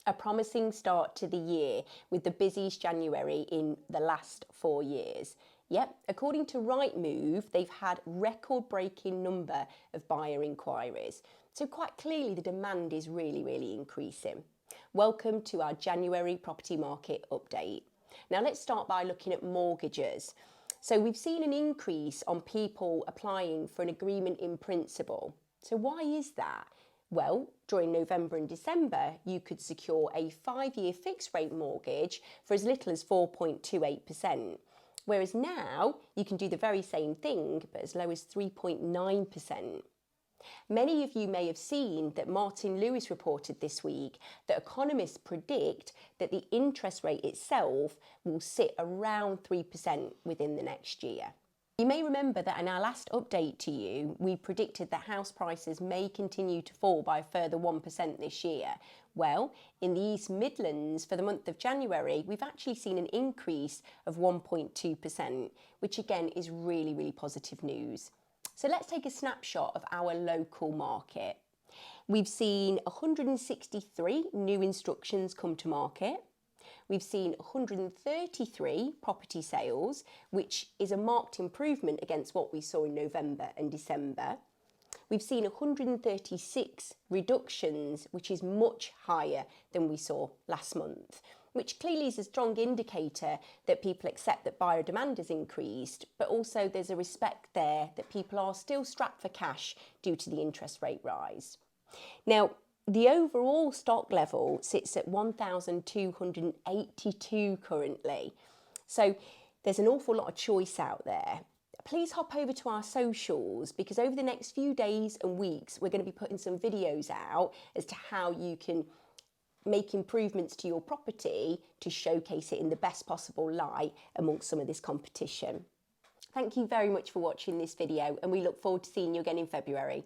A promising start to the year with the busiest January in the last 4 years. Yep, according to Rightmove, they've had record-breaking number of buyer inquiries. So quite clearly the demand is really increasing. Welcome to our January property market update. Now let's start by looking at mortgages. So we've seen an increase on people applying for an agreement in principle. So why is that? Well, during November and December, you could secure a 5-year fixed rate mortgage for as little as 4.28%. Whereas now, you can do the very same thing, but as low as 3.9%. Many of you may have seen that Martin Lewis reported this week that economists predict that the interest rate itself will sit around 3% within the next year. You may remember that in our last update to you, we predicted that house prices may continue to fall by a further 1% this year. Well, in the East Midlands for the month of January, we've actually seen an increase of 1.2%, which again is really positive news. So let's take a snapshot of our local market. We've seen 163 new instructions come to market. We've seen 133 property sales, which is a marked improvement against what we saw in November and December. We've seen 136 reductions, which is much higher than we saw last month, which clearly is a strong indicator that people accept that buyer demand has increased, but also there's a respect there that people are still strapped for cash due to the interest rate rise. Now, the overall stock level sits at 1,282 currently. So there's an awful lot of choice out there. Please hop over to our socials because over the next few days and weeks, we're going to be putting some videos out as to how you can make improvements to your property to showcase it in the best possible light amongst some of this competition. Thank you very much for watching this video and we look forward to seeing you again in February.